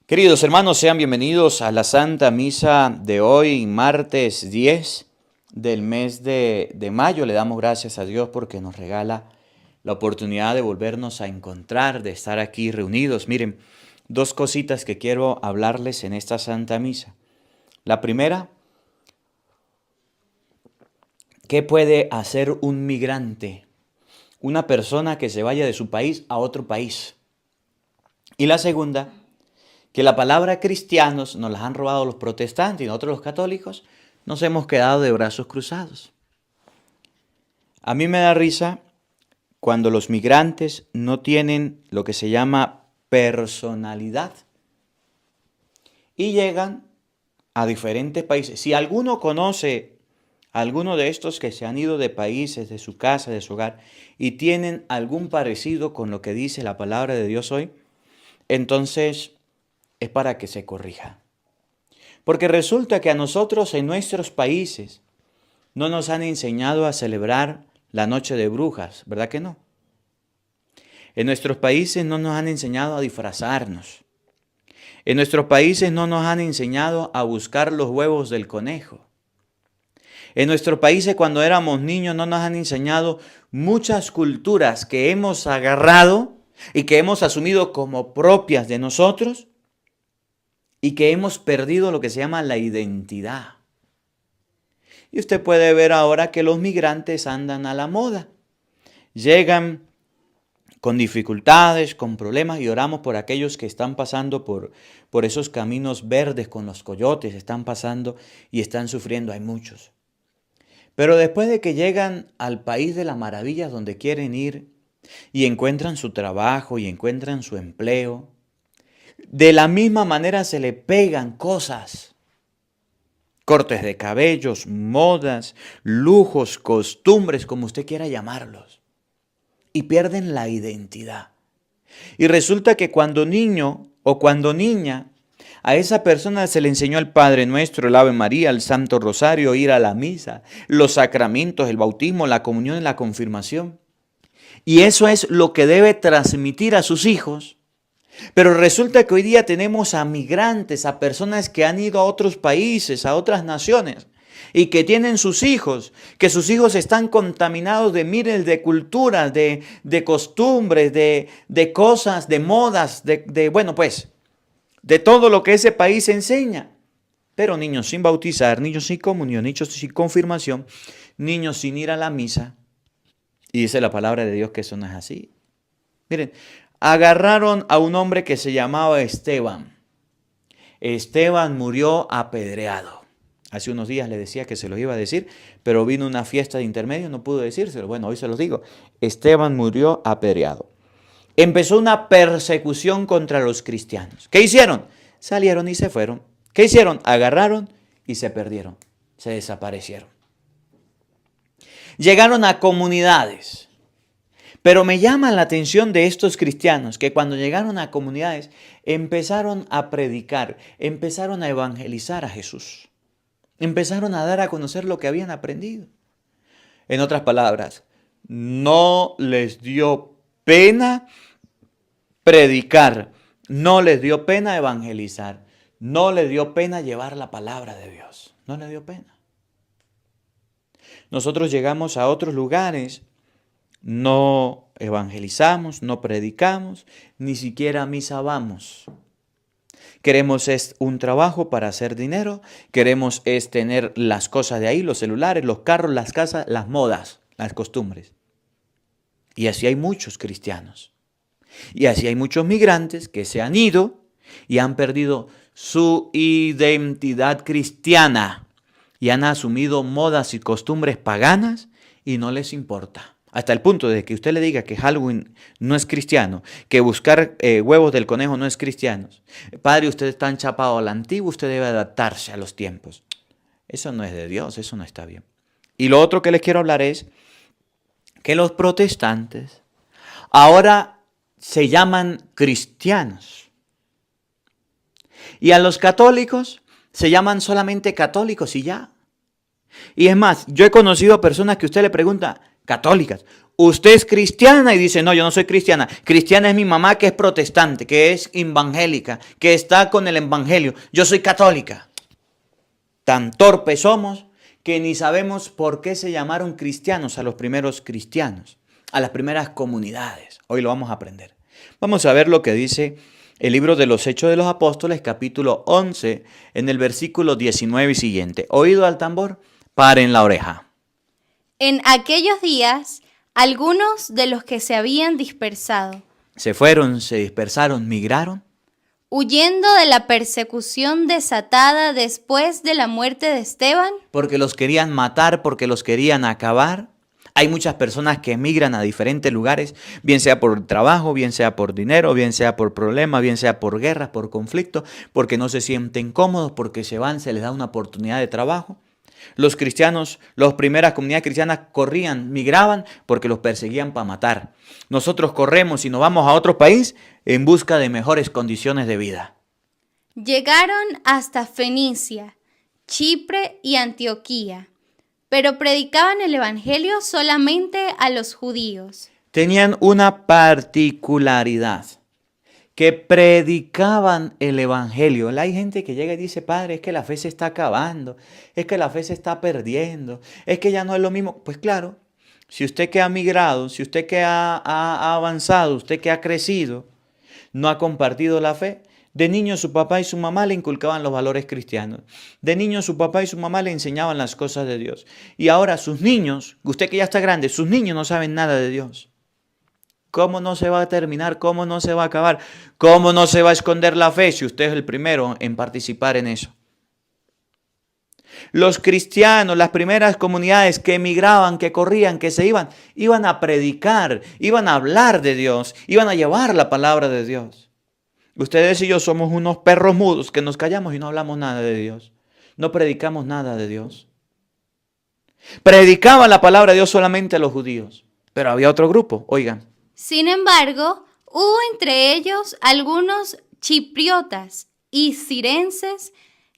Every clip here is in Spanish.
Queridos hermanos, sean bienvenidos a la Santa Misa de hoy, martes 10 del mes de mayo. Le damos gracias a Dios porque nos regala la oportunidad de volvernos a encontrar, de estar aquí reunidos. Miren, dos cositas que quiero hablarles en esta Santa Misa. La primera, ¿qué puede hacer un migrante? Una persona que se vaya de su país a otro país. Y la segunda, que la palabra cristianos nos las han robado los protestantes y nosotros los católicos nos hemos quedado de brazos cruzados. A mí me da risa cuando los migrantes no tienen lo que se llama personalidad y llegan a diferentes países. Si alguno conoce a alguno de estos que se han ido de países, de su casa, de su hogar, y tienen algún parecido con lo que dice la palabra de Dios hoy, entonces es para que se corrija. Porque resulta que a nosotros en nuestros países no nos han enseñado a celebrar la noche de brujas, ¿verdad que no? En nuestros países no nos han enseñado a disfrazarnos. En nuestros países no nos han enseñado a buscar los huevos del conejo. En nuestros países cuando éramos niños no nos han enseñado muchas culturas que hemos agarrado y que hemos asumido como propias de nosotros, y que hemos perdido lo que se llama la identidad. Y usted puede ver ahora que los migrantes andan a la moda. Llegan con dificultades, con problemas, y oramos por aquellos que están pasando por esos caminos verdes con los coyotes, están pasando y están sufriendo, hay muchos. Pero después de que llegan al país de las maravillas donde quieren ir y encuentran su trabajo y encuentran su empleo, de la misma manera se le pegan cosas, cortes de cabellos, modas, lujos, costumbres, como usted quiera llamarlos, y pierden la identidad. Y resulta que cuando niño o cuando niña, a esa persona se le enseñó el Padre Nuestro, el Ave María, el Santo Rosario, ir a la misa, los sacramentos, el bautismo, la comunión y la confirmación. Y eso es lo que debe transmitir a sus hijos. Pero resulta que hoy día tenemos a migrantes, a personas que han ido a otros países, a otras naciones, y que tienen sus hijos, que sus hijos están contaminados de miles de culturas, de costumbres, de cosas, de modas, de todo lo que ese país enseña. Pero niños sin bautizar, niños sin comunión, niños sin confirmación, niños sin ir a la misa. Y dice la palabra de Dios que eso no es así. Miren, agarraron a un hombre que se llamaba Esteban. Esteban murió apedreado. Hace unos días le decía que se los iba a decir, pero vino una fiesta de intermedio, no pudo decírselo. Bueno, hoy se los digo. Esteban murió apedreado. Empezó una persecución contra los cristianos. ¿Qué hicieron? Salieron y se fueron. ¿Qué hicieron? Agarraron y se perdieron. Se desaparecieron. Llegaron a comunidades. Pero me llama la atención de estos cristianos que cuando llegaron a comunidades empezaron a predicar, empezaron a evangelizar a Jesús. Empezaron a dar a conocer lo que habían aprendido. En otras palabras, no les dio pena predicar, no les dio pena evangelizar, no les dio pena llevar la palabra de Dios, no les dio pena. Nosotros llegamos a otros lugares, no evangelizamos, no predicamos, ni siquiera a misa vamos. Queremos un trabajo para hacer dinero, queremos tener las cosas de ahí, los celulares, los carros, las casas, las modas, las costumbres. Y así hay muchos cristianos. Y así hay muchos migrantes que se han ido y han perdido su identidad cristiana y han asumido modas y costumbres paganas y no les importa. Hasta el punto de que usted le diga que Halloween no es cristiano, que buscar huevos del conejo no es cristiano. Padre, usted está enchapado a la antigua, usted debe adaptarse a los tiempos. Eso no es de Dios, eso no está bien. Y lo otro que les quiero hablar es que los protestantes ahora se llaman cristianos. Y a los católicos se llaman solamente católicos y ya. Y es más, yo he conocido a personas que usted le pregunta, católicas. Usted es cristiana y dice, no, yo no soy cristiana. Cristiana es mi mamá que es protestante, que es evangélica, que está con el evangelio. Yo soy católica. Tan torpes somos que ni sabemos por qué se llamaron cristianos a los primeros cristianos, a las primeras comunidades. Hoy lo vamos a aprender. Vamos a ver lo que dice el libro de los Hechos de los Apóstoles, capítulo 11, en el versículo 19 y siguiente. Oído al tambor, paren la oreja. En aquellos días, algunos de los que se habían dispersado, Se fueron, se dispersaron, migraron, huyendo de la persecución desatada después de la muerte de Esteban, porque los querían matar, porque los querían acabar. Hay muchas personas que emigran a diferentes lugares, bien sea por trabajo, bien sea por dinero, bien sea por problemas, bien sea por guerras, por conflictos, porque no se sienten cómodos, porque se van, se les da una oportunidad de trabajo. Los cristianos, las primeras comunidades cristianas corrían, migraban porque los perseguían para matar. Nosotros corremos y nos vamos a otro país en busca de mejores condiciones de vida. llegaron hasta Fenicia, Chipre y Antioquía, pero predicaban el evangelio solamente a los judíos. Tenían una particularidad, que predicaban el evangelio. Hay gente que llega y dice, padre, es que la fe se está acabando, es que la fe se está perdiendo, es que ya no es lo mismo. Pues claro, si usted que ha migrado, si usted que ha avanzado, usted que ha crecido, no ha compartido la fe. De niño su papá y su mamá le inculcaban los valores cristianos. De niño su papá y su mamá le enseñaban las cosas de Dios. Y ahora sus niños, usted que ya está grande, sus niños no saben nada de Dios. ¿Cómo no se va a terminar? ¿Cómo no se va a acabar? ¿Cómo no se va a esconder la fe si usted es el primero en participar en eso? Los cristianos, las primeras comunidades que emigraban, que corrían, que se iban a predicar, iban a hablar de Dios, iban a llevar la palabra de Dios. Ustedes y yo somos unos perros mudos que nos callamos y no hablamos nada de Dios. No predicamos nada de Dios. Predicaban la palabra de Dios solamente a los judíos, pero había otro grupo, oigan. Sin embargo, hubo entre ellos algunos chipriotas y cirenses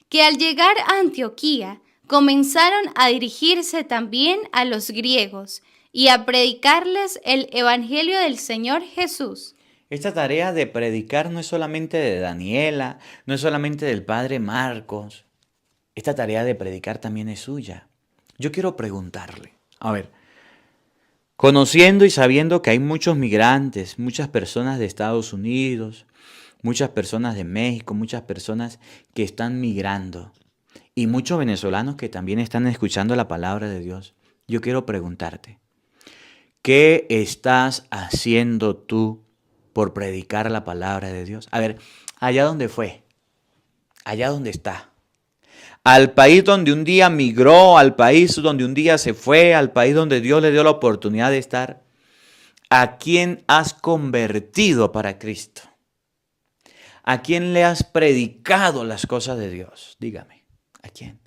que al llegar a Antioquía comenzaron a dirigirse también a los griegos y a predicarles el evangelio del Señor Jesús. Esta tarea de predicar no es solamente de Daniela, no es solamente del padre Marcos. Esta tarea de predicar también es suya. Yo quiero preguntarle, a ver, conociendo y sabiendo que hay muchos migrantes, muchas personas de Estados Unidos, muchas personas de México, muchas personas que están migrando y muchos venezolanos que también están escuchando la palabra de Dios, yo quiero preguntarte, ¿qué estás haciendo tú por predicar la palabra de Dios? A ver, allá donde fue, allá donde está. Al país donde un día migró, al país donde un día se fue, al país donde Dios le dio la oportunidad de estar. ¿A quién has convertido para Cristo? ¿A quién le has predicado las cosas de Dios? Dígame, ¿a quién?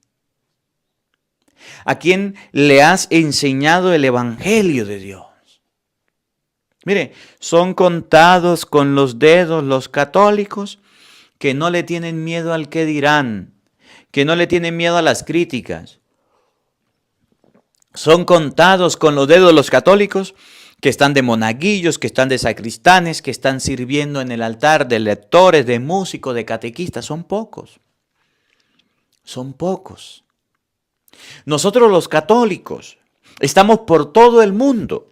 ¿A quién le has enseñado el evangelio de Dios? Mire, son contados con los dedos los católicos que no le tienen miedo al que dirán, que no le tienen miedo a las críticas. Son contados con los dedos los católicos que están de monaguillos, que están de sacristanes, que están sirviendo en el altar, de lectores, de músicos, de catequistas. Son pocos. Son pocos. Nosotros los católicos estamos por todo el mundo.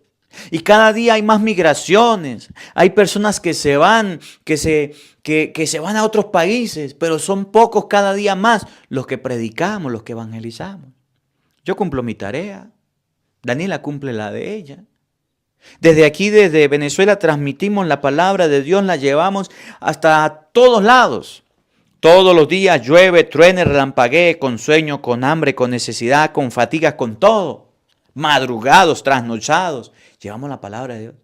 Y cada día hay más migraciones, hay personas que se van, que se van a otros países, pero son pocos cada día más los que predicamos, los que evangelizamos. Yo cumplo mi tarea, Daniela cumple la de ella. Desde aquí, desde Venezuela, transmitimos la palabra de Dios, la llevamos hasta todos lados. Todos los días llueve, truene, relampaguee, con sueño, con hambre, con necesidad, con fatigas, con todo. Madrugados, trasnochados, llevamos la palabra de Dios.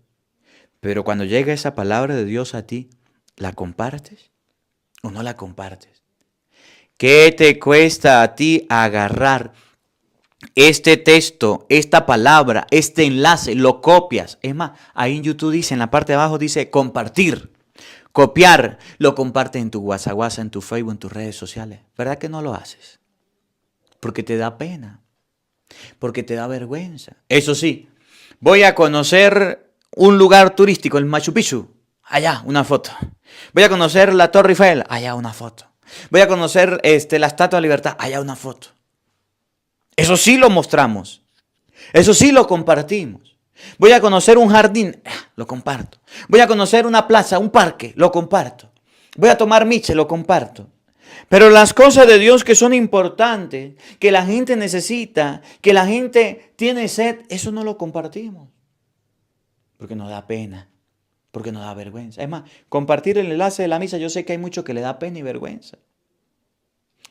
Pero cuando llega esa palabra de Dios a ti, ¿la compartes o no la compartes? ¿Qué te cuesta a ti agarrar este texto, esta palabra, este enlace? Lo copias. Es más, ahí en YouTube dice, en la parte de abajo dice compartir, copiar. Lo compartes en tu WhatsApp, en tu Facebook, en tus redes sociales. ¿Verdad que no lo haces? Porque te da pena. Porque te da vergüenza. Eso sí, Voy a conocer un lugar turístico, el Machu Picchu. Allá, una foto. Voy a conocer la Torre Eiffel. Allá, una foto. Voy a conocer la Estatua de la Libertad. Allá, una foto. Eso sí lo mostramos. Eso sí lo compartimos. Voy a conocer un jardín. Lo comparto. Voy a conocer una plaza, un parque. Lo comparto. Voy a tomar miche. Lo comparto. Pero las cosas de Dios que son importantes, que la gente necesita, que la gente tiene sed, eso no lo compartimos. Porque nos da pena, porque nos da vergüenza. Es más, compartir el enlace de la misa, yo sé que hay mucho que le da pena y vergüenza.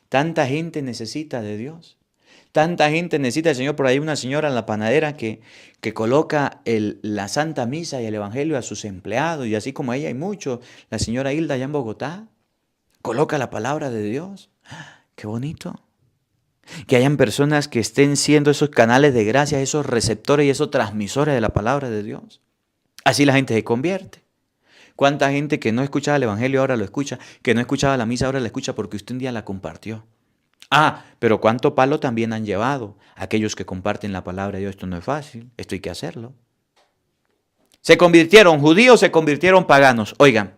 Tanta gente necesita de Dios. Tanta gente necesita del Señor. Por ahí una señora en la panadera que coloca la Santa Misa y el Evangelio a sus empleados. Y así como ella hay muchos. La señora Hilda allá en Bogotá. Coloca la palabra de Dios. ¡Qué bonito! Que hayan personas que estén siendo esos canales de gracia, esos receptores y esos transmisores de la palabra de Dios. Así la gente se convierte. ¿Cuánta gente que no escuchaba el Evangelio ahora lo escucha? Que no escuchaba la misa ahora la escucha porque usted un día la compartió. Pero cuánto palo también han llevado aquellos que comparten la palabra de Dios. Esto no es fácil, esto hay que hacerlo. Se convirtieron judíos, se convirtieron paganos. Oigan.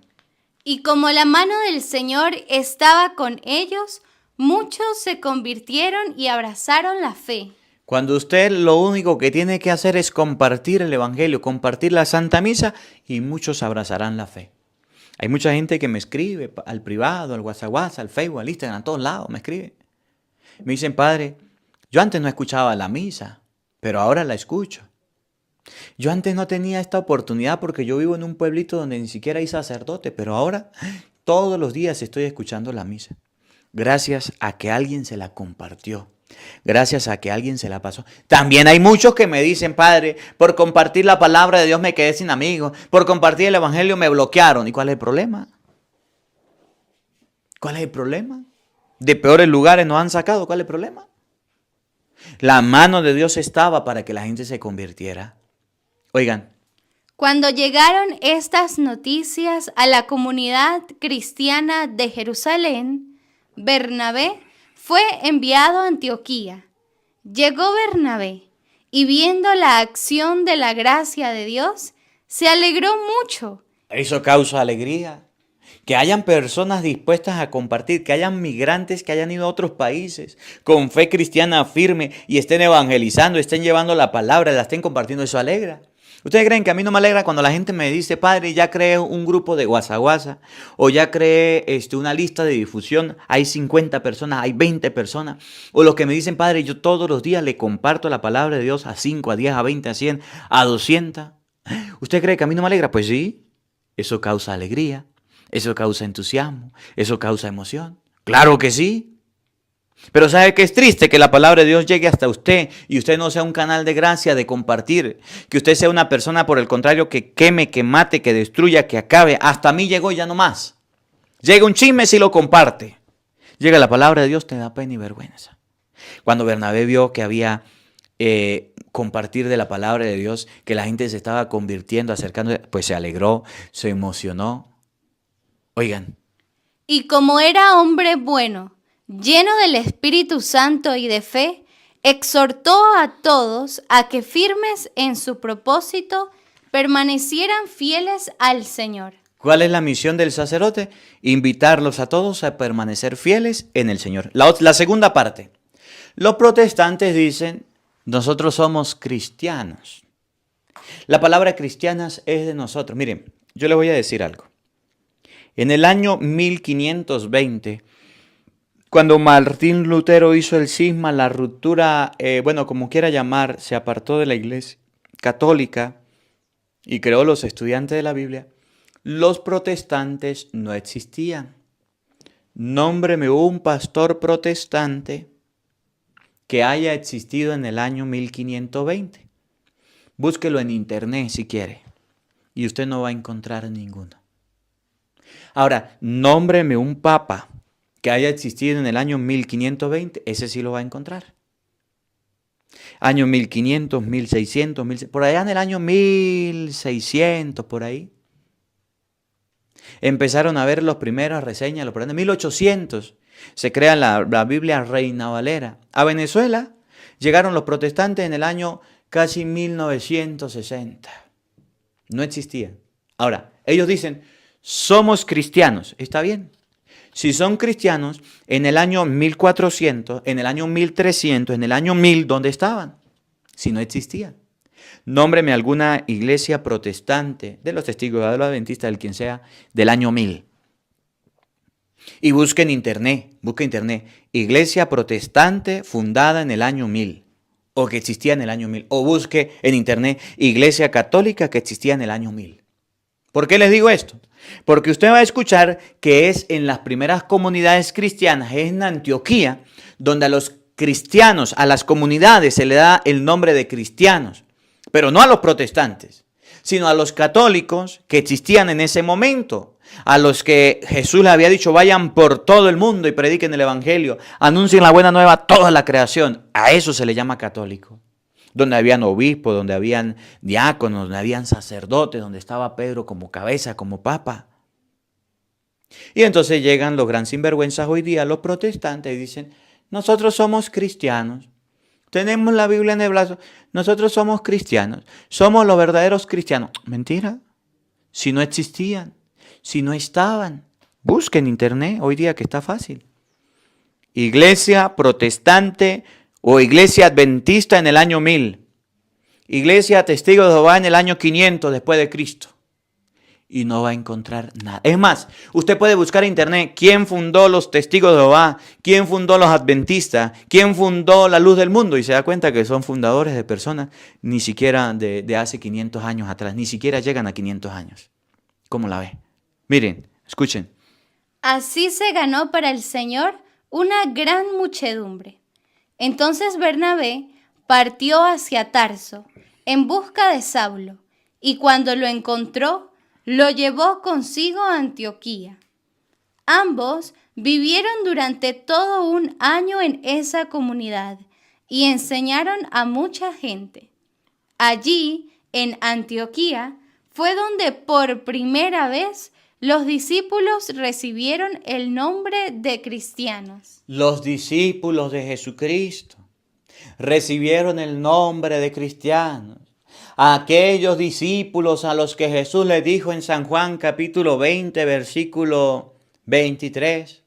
Y como la mano del Señor estaba con ellos, muchos se convirtieron y abrazaron la fe. Cuando usted lo único que tiene que hacer es compartir el Evangelio, compartir la Santa Misa, y muchos abrazarán la fe. Hay mucha gente que me escribe al privado, al WhatsApp, al Facebook, al Instagram, a todos lados me escribe. Me dicen, padre, yo antes no escuchaba la misa, pero ahora la escucho. Yo antes no tenía esta oportunidad porque yo vivo en un pueblito donde ni siquiera hay sacerdote, pero ahora todos los días estoy escuchando la misa. Gracias a que alguien se la compartió. Gracias a que alguien se la pasó. También hay muchos que me dicen, padre, por compartir la palabra de Dios me quedé sin amigos. Por compartir el Evangelio me bloquearon. ¿Y cuál es el problema? ¿Cuál es el problema? De peores lugares nos han sacado. ¿Cuál es el problema? La mano de Dios estaba para que la gente se convirtiera. Oigan. Cuando llegaron estas noticias a la comunidad cristiana de Jerusalén, Bernabé fue enviado a Antioquía. Llegó Bernabé y viendo la acción de la gracia de Dios, se alegró mucho. Eso causa alegría. Que hayan personas dispuestas a compartir, que hayan migrantes que hayan ido a otros países con fe cristiana firme y estén evangelizando, estén llevando la palabra, la estén compartiendo, eso alegra. ¿Ustedes creen que a mí no me alegra cuando la gente me dice, padre, ya creé un grupo de WhatsApp o ya creé una lista de difusión, hay 50 personas, hay 20 personas? O los que me dicen, padre, yo todos los días le comparto la palabra de Dios a 5, a 10, a 20, a 100, a 200. ¿Usted cree que a mí no me alegra? Pues sí, eso causa alegría, eso causa entusiasmo, eso causa emoción. ¡Claro que sí! Pero ¿sabe qué es triste? Que la palabra de Dios llegue hasta usted y usted no sea un canal de gracia, de compartir. Que usted sea una persona, por el contrario, que queme, que mate, que destruya, que acabe. Hasta mí llegó ya no más. Llega un chisme si lo comparte. Llega la palabra de Dios, te da pena y vergüenza. Cuando Bernabé vio que había compartir de la palabra de Dios, que la gente se estaba convirtiendo, acercando, pues se alegró, se emocionó. Oigan. Y como era hombre bueno, lleno del Espíritu Santo y de fe, exhortó a todos a que firmes en su propósito permanecieran fieles al Señor. ¿Cuál es la misión del sacerdote? Invitarlos a todos a permanecer fieles en el Señor. La segunda parte. Los protestantes dicen, nosotros somos cristianos. La palabra cristianas es de nosotros. Miren, yo les voy a decir algo. En el año 1520, cuando Martín Lutero hizo el cisma, la ruptura, como quiera llamar, se apartó de la iglesia católica y creó los estudiantes de la Biblia, los protestantes no existían. Nómbreme un pastor protestante que haya existido en el año 1520. Búsquelo en internet si quiere y usted no va a encontrar ninguno. Ahora, nómbreme un papa que haya existido en el año 1520, ese sí lo va a encontrar. Año 1500, 1600, por allá en el año 1600, por ahí. Empezaron a ver las primeras reseñas, en 1800 se crea la Biblia Reina Valera. A Venezuela llegaron los protestantes en el año casi 1960. No existía. Ahora, ellos dicen, somos cristianos. ¿Está bien? Si son cristianos, en el año 1400, en el año 1300, en el año 1000, ¿dónde estaban? Si no existía. Nómbreme alguna iglesia protestante, de los testigos de los adventistas, del quien sea, del año 1000. Y busque en internet, iglesia protestante fundada en el año 1000, o que existía en el año 1000. O busque en internet, iglesia católica que existía en el año 1000. ¿Por qué les digo esto? Porque usted va a escuchar que es en las primeras comunidades cristianas, es en Antioquía, donde a los cristianos, a las comunidades se le da el nombre de cristianos, pero no a los protestantes, sino a los católicos que existían en ese momento, a los que Jesús les había dicho, vayan por todo el mundo y prediquen el evangelio, anuncien la buena nueva a toda la creación. A eso se le llama católico. Donde habían obispos, donde habían diáconos, donde habían sacerdotes, donde estaba Pedro como cabeza, como papa. Y entonces llegan los gran sinvergüenzas hoy día, los protestantes, y dicen, nosotros somos cristianos, tenemos la Biblia en el brazo, nosotros somos cristianos, somos los verdaderos cristianos. Mentira, si no existían, si no estaban, busquen en internet hoy día que está fácil. Iglesia protestante o iglesia adventista en el año 1000. Iglesia testigo de Jehová en el año 500 después de Cristo. Y no va a encontrar nada. Es más, usted puede buscar en internet quién fundó los testigos de Jehová, quién fundó los adventistas, quién fundó la luz del mundo. Y se da cuenta que son fundadores de personas ni siquiera de hace 500 años atrás. Ni siquiera llegan a 500 años. ¿Cómo la ve? Miren, escuchen. Así se ganó para el Señor una gran muchedumbre. Entonces Bernabé partió hacia Tarso en busca de Saulo, y cuando lo encontró, lo llevó consigo a Antioquía. Ambos vivieron durante todo un año en esa comunidad y enseñaron a mucha gente. Allí, en Antioquía, fue donde por primera vez los discípulos recibieron el nombre de cristianos. Los discípulos de Jesucristo recibieron el nombre de cristianos. Aquellos discípulos a los que Jesús le dijo en San Juan capítulo 20, versículo 23,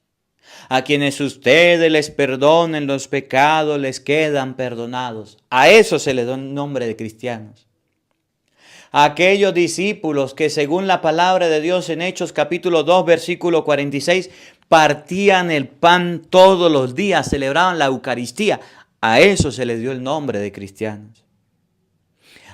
a quienes ustedes les perdonen los pecados, les quedan perdonados. A eso se les da el nombre de cristianos. Aquellos discípulos que según la palabra de Dios en Hechos capítulo 2, versículo 46, partían el pan todos los días, celebraban la Eucaristía. A eso se les dio el nombre de cristianos.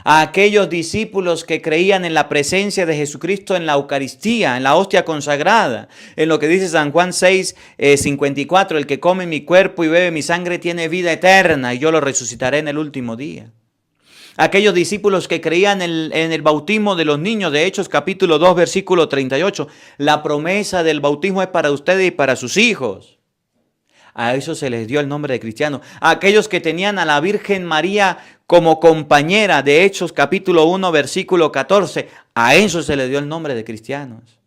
A aquellos discípulos que creían en la presencia de Jesucristo en la Eucaristía, en la hostia consagrada, en lo que dice San Juan 6, 54, el que come mi cuerpo y bebe mi sangre tiene vida eterna y yo lo resucitaré en el último día. Aquellos discípulos que creían en el bautismo de los niños, de Hechos capítulo 2, versículo 38, la promesa del bautismo es para ustedes y para sus hijos. A eso se les dio el nombre de cristiano. A aquellos que tenían a la Virgen María como compañera, de Hechos capítulo 1, versículo 14, a eso se les dio el nombre de cristianos.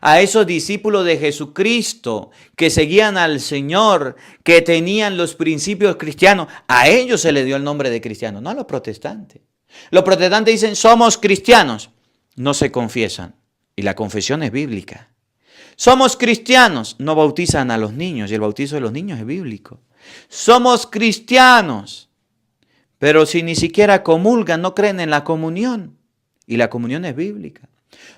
A esos discípulos de Jesucristo que seguían al Señor, que tenían los principios cristianos, a ellos se les dio el nombre de cristianos, no a los protestantes. Los protestantes dicen, somos cristianos, no se confiesan, y la confesión es bíblica. Somos cristianos, no bautizan a los niños, y el bautizo de los niños es bíblico. Somos cristianos, pero si ni siquiera comulgan, no creen en la comunión, y la comunión es bíblica.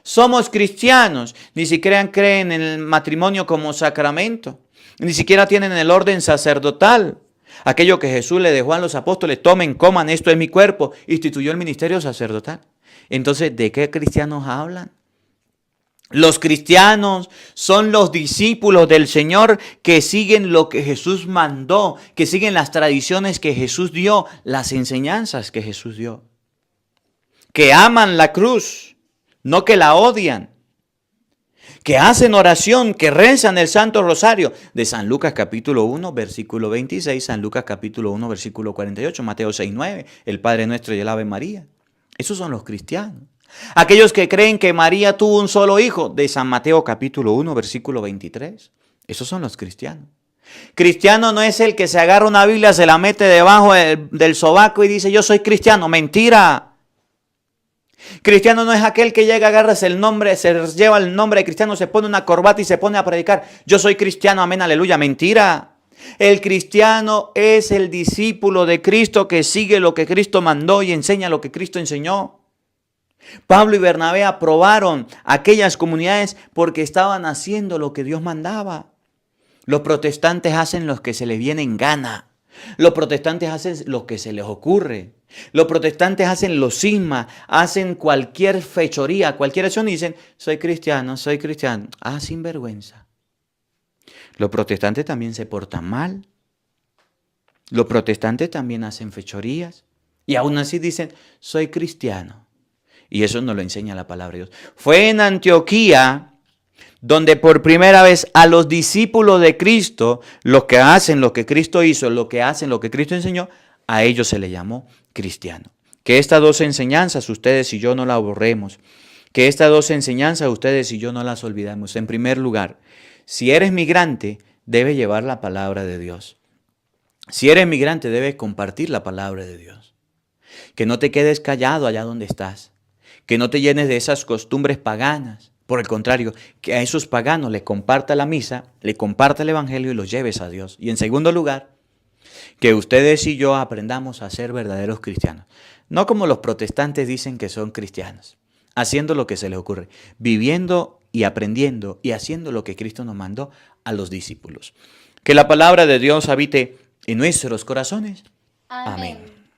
Somos cristianos, ni siquiera creen en el matrimonio como sacramento, ni siquiera tienen el orden sacerdotal. Aquello que Jesús le dejó a los apóstoles, tomen, coman, esto es mi cuerpo, instituyó el ministerio sacerdotal. Entonces, ¿de qué cristianos hablan? Los cristianos son los discípulos del Señor que siguen lo que Jesús mandó, que siguen las tradiciones que Jesús dio, las enseñanzas que Jesús dio, que aman la cruz, no que la odian, que hacen oración, que rezan el Santo Rosario, de San Lucas capítulo 1, versículo 26, San Lucas capítulo 1, versículo 48, Mateo 6, 9, el Padre Nuestro y el Ave María. Esos son los cristianos. Aquellos que creen que María tuvo un solo hijo, de San Mateo capítulo 1, versículo 23. Esos son los cristianos. Cristiano no es el que se agarra una Biblia, se la mete debajo del sobaco y dice, yo soy cristiano. Mentira. Cristiano no es aquel que llega, agarra el nombre, se lleva el nombre de cristiano, se pone una corbata y se pone a predicar. Yo soy cristiano, amén, aleluya. Mentira. El cristiano es el discípulo de Cristo que sigue lo que Cristo mandó y enseña lo que Cristo enseñó. Pablo y Bernabé aprobaron aquellas comunidades porque estaban haciendo lo que Dios mandaba. Los protestantes hacen lo que se les viene en gana. Los protestantes hacen lo que se les ocurre. Los protestantes hacen los cismas, hacen cualquier fechoría, cualquier acción y dicen, soy cristiano, soy cristiano. Ah, sin vergüenza. Los protestantes también se portan mal. Los protestantes también hacen fechorías. Y aún así dicen, soy cristiano. Y eso nos lo enseña la palabra de Dios. Fue en Antioquía donde por primera vez a los discípulos de Cristo, los que hacen lo que Cristo hizo, los que hacen lo que Cristo enseñó, a ellos se les llamó cristiano. Que estas dos enseñanzas ustedes y yo no las borremos. Que estas dos enseñanzas ustedes y yo no las olvidemos. En primer lugar, si eres migrante, debes llevar la palabra de Dios. Si eres migrante, debes compartir la palabra de Dios. Que no te quedes callado allá donde estás. Que no te llenes de esas costumbres paganas. Por el contrario, que a esos paganos les comparta la misa, le comparta el evangelio y los lleves a Dios. Y en segundo lugar, que ustedes y yo aprendamos a ser verdaderos cristianos. No como los protestantes dicen que son cristianos, haciendo lo que se les ocurre, viviendo y aprendiendo y haciendo lo que Cristo nos mandó a los discípulos. Que la palabra de Dios habite en nuestros corazones. Amén.